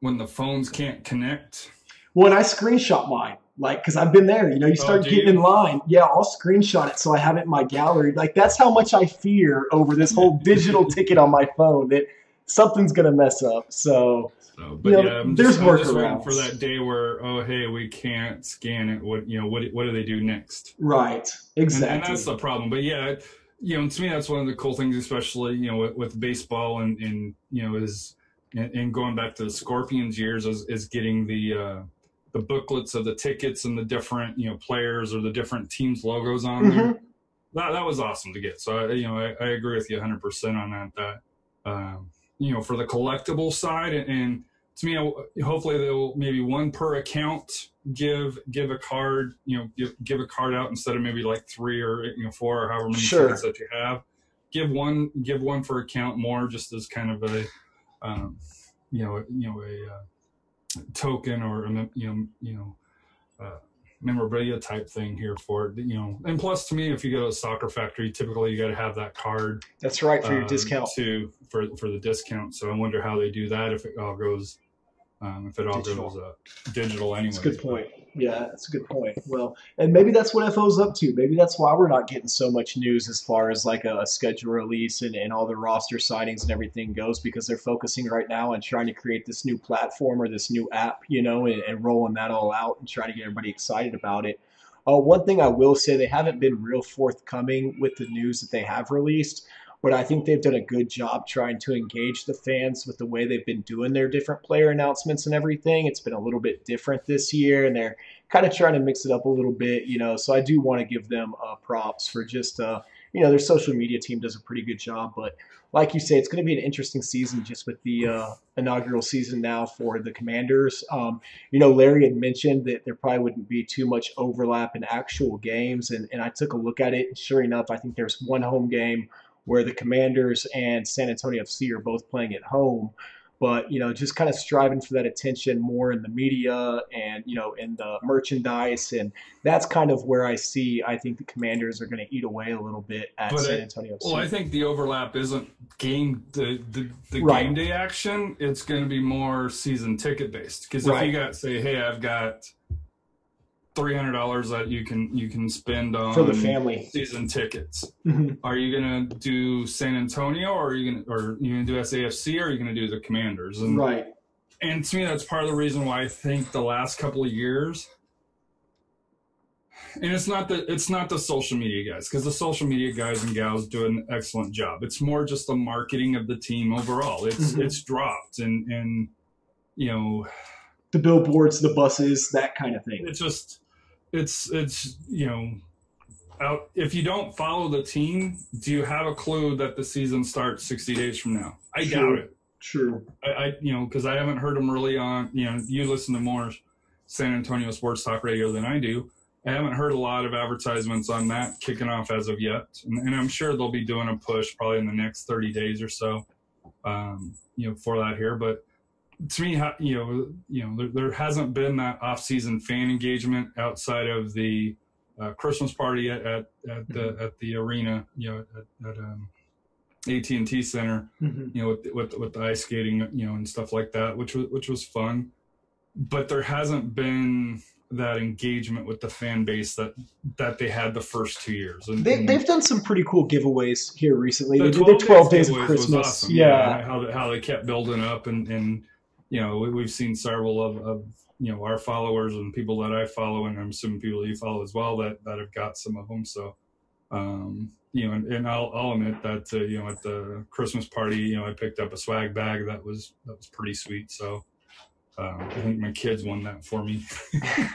the phones can't connect. When I screenshot mine, because I've been there, you start getting in line. Yeah, I'll screenshot it so I have it in my gallery. That's how much I fear over this whole digital ticket on my phone that something's gonna mess up. So there's workarounds. I'm just waiting for that day where hey, we can't scan it. What do they do next? Right. Exactly. And that's the problem. But yeah, to me that's one of the cool things, especially with baseball and is and going back to the Scorpions years is getting the booklets of the tickets and the different players or the different teams logos on there. That was awesome to get. So I agree with you 100% on that. For the collectible side, and to me, hopefully they'll maybe one per account give a card, give a card out instead of maybe like 3 or 4 or however many tickets that you have. Give one for account more, just as kind of a token or memorabilia type thing here for it, and plus to me, if you go to a Soccer Factory, typically you got to have that card. That's right, for your discount for the discount. So I wonder how they do that if it all goes digital anyway. That's a good point. Yeah, that's a good point. Well, and maybe that's what FO's up to. Maybe that's why we're not getting so much news as far as like a schedule release and all the roster signings and everything goes, because they're focusing right now on trying to create this new platform or this new app, and rolling that all out and trying to get everybody excited about it. One thing I will say, they haven't been real forthcoming with the news that they have released, but I think they've done a good job trying to engage the fans with the way they've been doing their different player announcements and everything. It's been a little bit different this year, and they're kind of trying to mix it up a little bit, So I do want to give them props for just, their social media team does a pretty good job. But like you say, it's going to be an interesting season just with the inaugural season now for the Commanders. Larry had mentioned that there probably wouldn't be too much overlap in actual games, and I took a look at it, and sure enough, I think there's one home game where the Commanders and San Antonio FC are both playing at home. But, just kind of striving for that attention more in the media and, in the merchandise. And that's kind of where I think the Commanders are going to eat away a little bit at San Antonio FC. Well, I think the overlap isn't the Right. game day action. It's going to be more season ticket based. Because if you say, hey, I've got $300 that you can spend on for the family season tickets. Mm-hmm. Are you gonna do San Antonio, or are you gonna do SAFC, or are you gonna do the Commanders? And, Right. And to me, that's part of the reason why I think the last couple of years, and it's not the social media guys, because the social media guys and gals do an excellent job. It's more just the marketing of the team overall. It's dropped, and the billboards, the buses, that kind of thing. It's out. If you don't follow the team, do you have a clue that the season starts 60 days from now? I doubt it. True. Because I haven't heard them really on, you listen to more San Antonio sports talk radio than I do. I haven't heard a lot of advertisements on that kicking off as of yet. And I'm sure they'll be doing a push probably in the next 30 days or so, for that here. But to me, there hasn't been that off-season fan engagement outside of the Christmas party at the arena, at AT&T Center, with the ice skating, and stuff like that, which was fun. But there hasn't been that engagement with the fan base that they had the first 2 years. And they've done some pretty cool giveaways here recently. They did their 12 days of Christmas. Awesome. Yeah. How they kept building up, and we've seen several of our followers and people that I follow, and I'm assuming people you follow as well, that have got some of them. So, and I'll admit that, at the Christmas party, I picked up a swag bag that was pretty sweet. So, I think my kids won that for me.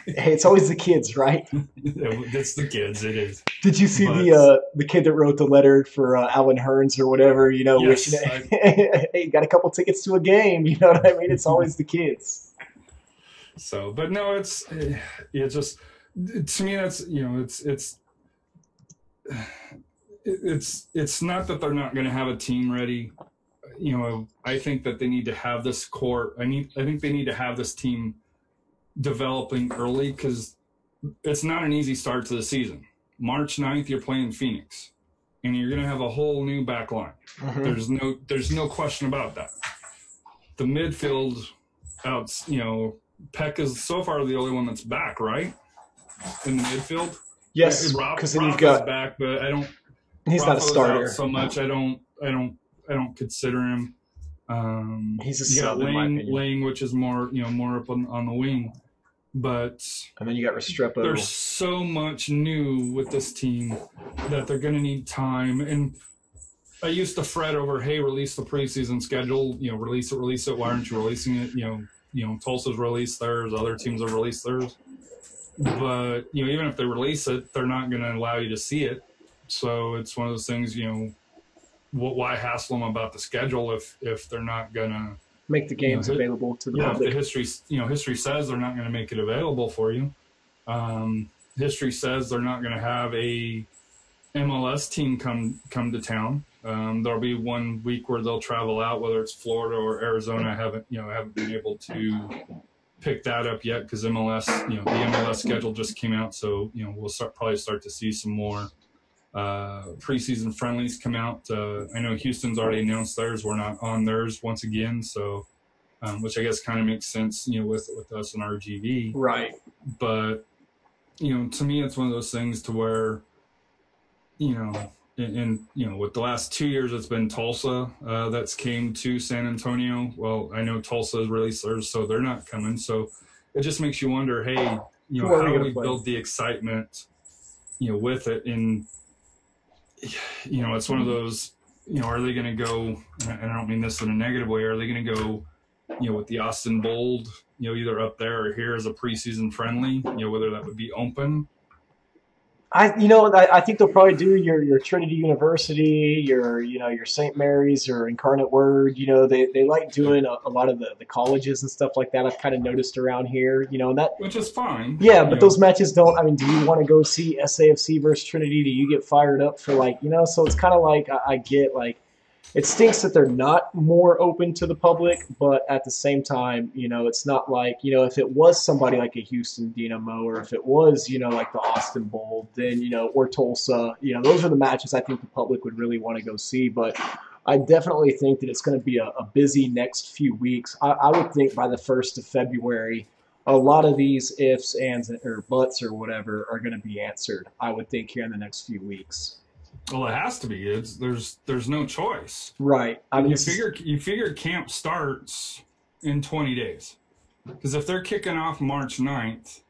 Hey, it's always the kids, right? It's the kids. It is. Did you see the kid that wrote the letter for Alan Hearns or whatever? Yes, wishing, hey, got a couple tickets to a game. You know what I mean? It's always the kids. So, but no, it's just, to me, that's, it's not that they're not going to have a team ready. I think that they need to have this core. I think they need to have this team developing early, because it's not an easy start to the season. March 9th, you're playing Phoenix, and you're going to have a whole new back line. Mm-hmm. There's no question about that. The midfield Peck is so far the only one that's back, right? In the midfield. Yes, because then you've got back, but I don't. He's not a starter so much. I don't consider him. He's a sub, in my opinion. Lang, which is more up on the wing, but and then you got Restrepo. There's so much new with this team that they're going to need time. And I used to fret over, hey, release the preseason schedule. Release it. Why aren't you releasing it? Tulsa's released theirs. Other teams have released theirs. But even if they release it, they're not going to allow you to see it. So it's one of those things. Why hassle them about the schedule if they're not gonna make the games available to the public? The history says they're not going to make it available for you. History says they're not going to have a MLS team come to town. There'll be 1 week where they'll travel out, whether it's Florida or Arizona. I haven't been able to pick that up yet, because MLS, the MLS schedule just came out. So, we'll probably start to see some more preseason friendlies come out. I know Houston's already announced theirs. We're not on theirs once again, so which I guess kind of makes sense, with us and RGV. Right. But to me, it's one of those things to where, with the last 2 years, it's been Tulsa that's came to San Antonio. Well, I know Tulsa has released theirs, so they're not coming. So it just makes you wonder, hey, you know, Who are we how do gonna we play? build the excitement, you know, with it? And, you know, it's one of those, you know, are they going to go, and I don't mean this in a negative way, are they going to go, you know, with the Austin Bold, you know, either up there or here as a preseason friendly, you know, whether that would be open? I think they'll probably do your Trinity University, your St. Mary's or Incarnate Word. You know, they like doing a lot of the colleges and stuff like that. I've kind of noticed around here. You know, and that Which is fine. yeah, you but know. those matches don't. I mean, do you want to go see SAFC versus Trinity? Do you get fired up for like, you know? So it's kind of like I get like it stinks that they're not more open to the public, but at the same time, you know, it's not like, you know, if it was somebody like a Houston Dynamo or if it was, you know, like the Austin Bold, then, you know, or Tulsa, you know, those are the matches I think the public would really want to go see. But I definitely think that it's going to be a busy next few weeks. I would think by the 1st of February, a lot of these ifs, ands, or buts or whatever are going to be answered, I would think, here in the next few weeks. Well, it has to be. There's no choice. Right. I mean, You figure camp starts in 20 days. Because if they're kicking off March 9th,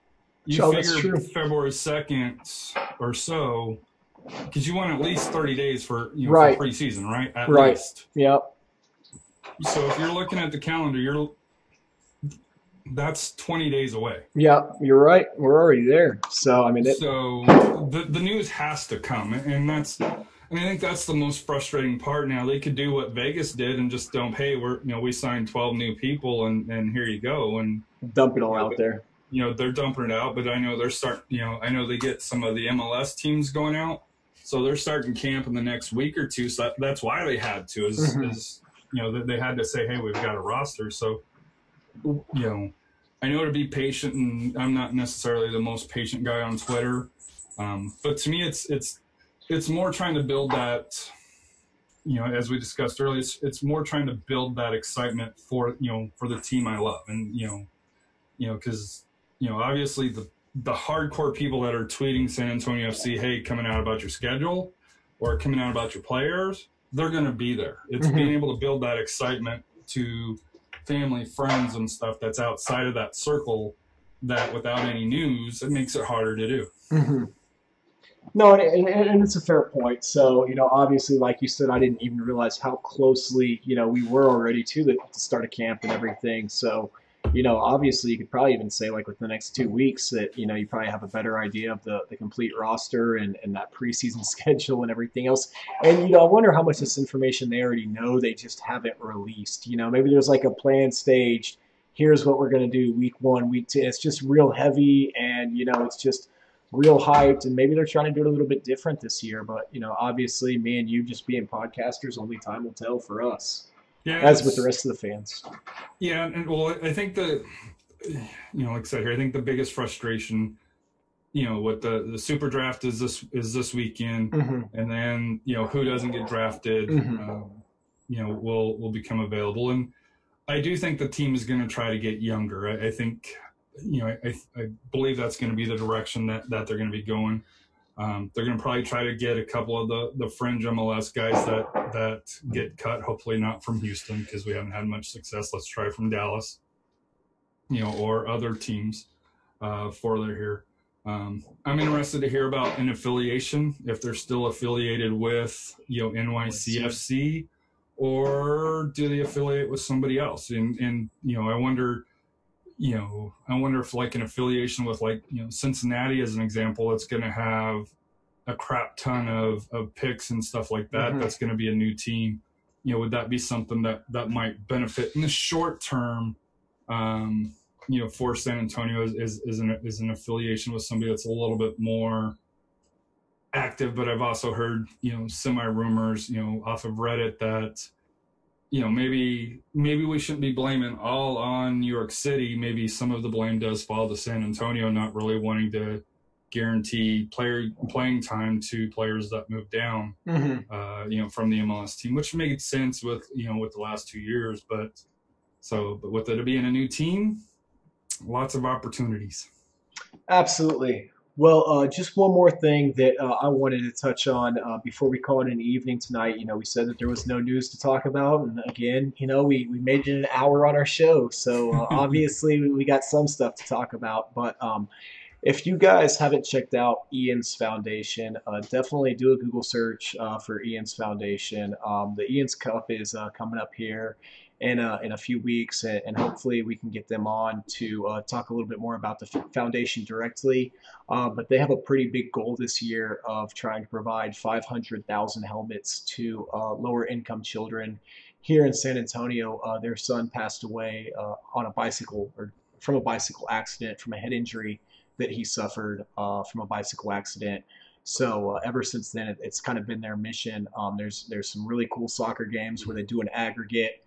you that's figure true. February 2nd or so, because you want at least 30 days for, you know, Right. for preseason, right? At Right. least. Yep. So if you're looking at the calendar, that's 20 days away. Yeah, you're right. We're already there. So I mean, So the news has to come, and I think that's the most frustrating part. Now they could do what Vegas did and just dump, hey, we signed 12 new people, and here you go, and dump it all out there. you know, they're dumping it out. But I know I know they get some of the MLS teams going out, so they're starting camp in the next week or two. So that's why they had to is you know, they had to say, hey, we've got a roster. So, you know, I know to be patient, and I'm not necessarily the most patient guy on Twitter, but to me, it's more trying to build that, you know, as we discussed earlier, it's more trying to build that excitement for, you know, for the team I love, and you know, because you know, obviously the hardcore people that are tweeting San Antonio FC, hey, coming out about your schedule or coming out about your players, they're going to be there. It's being able to build that excitement to family, friends, and stuff that's outside of that circle that without any news, it makes it harder to do. Mm-hmm. No, and it's a fair point. So, you know, obviously, like you said, I didn't even realize how closely, you know, we were already to the start of camp and everything. So, you know, obviously, you could probably even say, like, within the next 2 weeks that, you know, you probably have a better idea of the complete roster and that preseason schedule and everything else. And, you know, I wonder how much this information they already know they just haven't released. You know, maybe there's like a plan staged. Here's what we're going to do week 1, week 2. It's just real heavy and, you know, it's just real hyped. And maybe they're trying to do it a little bit different this year. But, you know, obviously, me and you just being podcasters, only time will tell for us. Yeah, as with the rest of the fans. Yeah, and well, I think you know, like I said here, I think the biggest frustration, you know, what the super draft is this weekend, and then, you know, who doesn't get drafted, you know, will become available, and I do think the team is going to try to get younger. I think, you know, I believe that's going to be the direction that they're going to be going. They're going to probably try to get a couple of the fringe MLS guys that get cut, hopefully not from Houston because we haven't had much success. Let's try from Dallas, you know, or other teams for they're here. I'm interested to hear about an affiliation, if they're still affiliated with, you know, NYCFC, or do they affiliate with somebody else? And you know, I wonder if like an affiliation with, like, you know, Cincinnati as an example, it's going to have a crap ton of picks and stuff like that. That's going to be a new team. You know, would that be something that might benefit in the short term? You know, for San Antonio is an affiliation with somebody that's a little bit more active. But I've also heard, you know, semi rumors, you know, off of Reddit that, you know, maybe we shouldn't be blaming all on New York City. Maybe some of the blame does fall to San Antonio, not really wanting to guarantee playing time to players that move down, you know, from the MLS team, which made sense with, you know, with the last 2 years. But with it being a new team, lots of opportunities. Absolutely. Well, just one more thing that I wanted to touch on before we call it an evening tonight. You know, we said that there was no news to talk about. And again, you know, we made it an hour on our show. So obviously we got some stuff to talk about. But If you guys haven't checked out Ian's Foundation, definitely do a Google search for Ian's Foundation. The Ian's Cup is coming up here in a few weeks, and hopefully we can get them on to talk a little bit more about the foundation directly. But they have a pretty big goal this year of trying to provide 500,000 helmets to lower income children here in San Antonio. Their son passed away on a bicycle, or from a bicycle accident, from a head injury that he suffered from a bicycle accident. So ever since then, it's kind of been their mission. There's some really cool soccer games where they do an aggregate,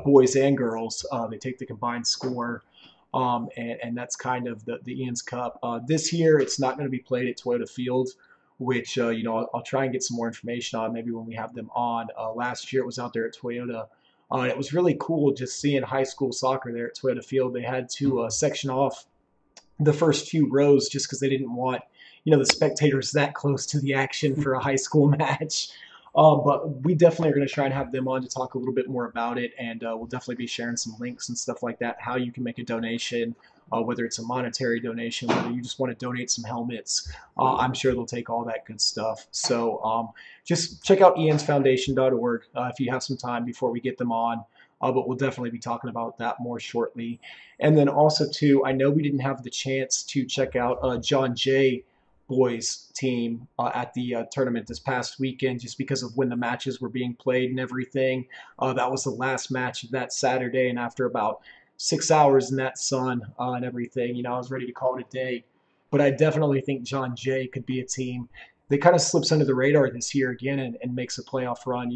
boys and girls. They take the combined score, and that's kind of the Ian's Cup. This year, it's not going to be played at Toyota Field, which I'll try and get some more information on maybe when we have them on. Last year, it was out there at Toyota. It was really cool just seeing high school soccer there at Toyota Field. They had to section off the first few rows just because they didn't want the spectators that close to the action for a high school match. But we definitely are going to try and have them on to talk a little bit more about it, and we'll definitely be sharing some links and stuff like that, how you can make a donation, whether it's a monetary donation, whether you just want to donate some helmets. I'm sure they'll take all that good stuff. So just check out iansfoundation.org if you have some time before we get them on. But we'll definitely be talking about that more shortly. And then also, too, I know we didn't have the chance to check out John Jay boys team at the tournament this past weekend just because of when the matches were being played and everything. That was the last match of that Saturday, and after about 6 hours in that sun and everything, I was ready to call it a day. But I definitely think John Jay could be a team that kind of slips under the radar this year again and makes a playoff run.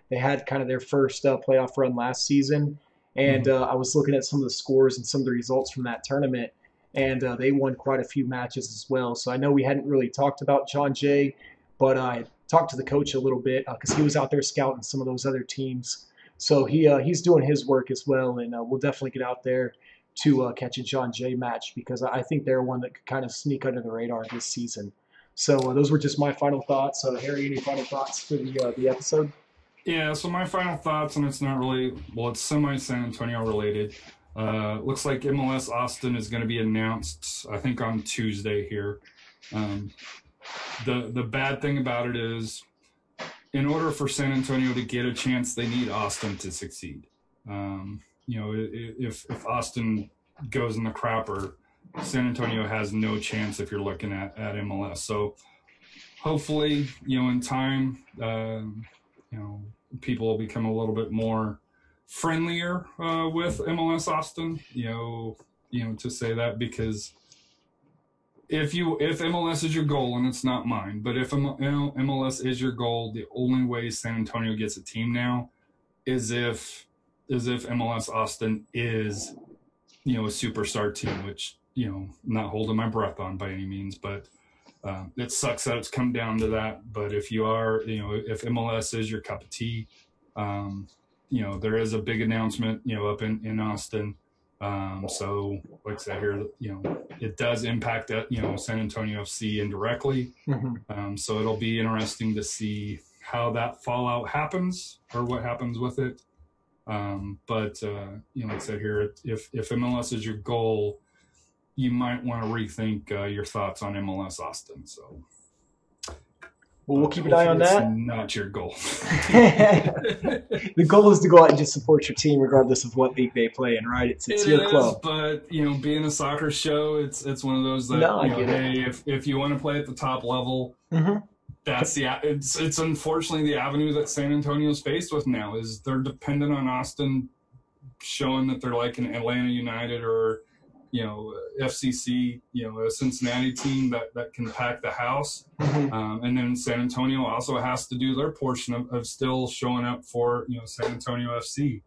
They had kind of their first playoff run last season, and I was looking at some of the scores and some of the results from that tournament, and they won quite a few matches as well. So I know we hadn't really talked about John Jay, but I talked to the coach a little bit because he was out there scouting some of those other teams. So he's doing his work as well, and we'll definitely get out there to catch a John Jay match because I think they're one that could kind of sneak under the radar this season. So those were just my final thoughts. Harry, any final thoughts for the episode? Yeah, so my final thoughts, and it's not really, it's semi-San Antonio related. Looks like MLS Austin is going to be announced, I think, on Tuesday here. The bad thing about it is, in order for San Antonio to get a chance, they need Austin to succeed. If Austin goes in the crapper, San Antonio has no chance if you're looking at MLS. So hopefully, in time, people will become a little bit more friendlier with MLS Austin, to say that, because if MLS is your goal, and it's not mine, but if MLS is your goal, the only way San Antonio gets a team now is if MLS Austin is, a superstar team, which, not holding my breath on by any means, but it sucks that it's come down to that. But if you are, if MLS is your cup of tea, there is a big announcement, up in Austin. So like I said here, it does impact that, San Antonio FC indirectly. So it'll be interesting to see how that fallout happens or what happens with it. But like I said here, if MLS is your goal, you might want to rethink your thoughts on MLS Austin. So, well, we'll keep an eye on that. Not your goal. The goal is to go out and just support your team, regardless of what league they play in, right? It's your club. But being a soccer show, it's one of those that if you want to play at the top level, that's it's unfortunately the avenue that San Antonio's faced with now. Is they're dependent on Austin showing that they're like an Atlanta United or FCC, a Cincinnati team that can pack the house. And then San Antonio also has to do their portion of still showing up for, San Antonio FC.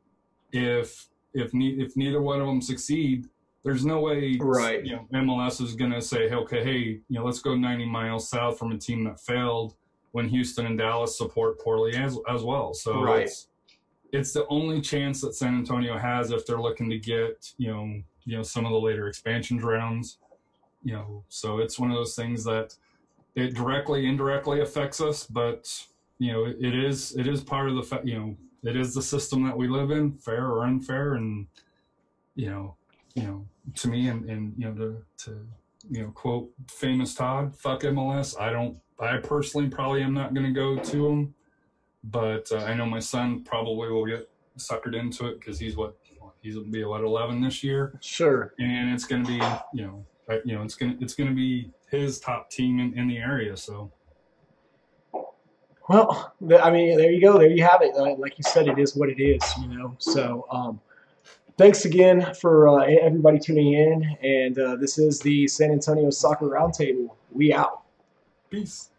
If neither one of them succeed, there's no way, right. MLS is going to say, hey, let's go 90 miles south from a team that failed when Houston and Dallas support poorly as well. So right. It's the only chance that San Antonio has if they're looking to get, some of the later expansion rounds, so it's one of those things that it directly, indirectly affects us, but, it is part of the, it is the system that we live in, fair or unfair. And, to me and to quote famous Todd, fuck MLS. I personally probably am not going to go to them, but I know my son probably will get suckered into it because he's going to be 11 this year. Sure. And it's going to be, it's going to be his top team in the area. So. Well, I mean, there you go. There you have it. Like you said, it is what it is, So, thanks again for everybody tuning in. And this is the San Antonio Soccer Roundtable. We out. Peace.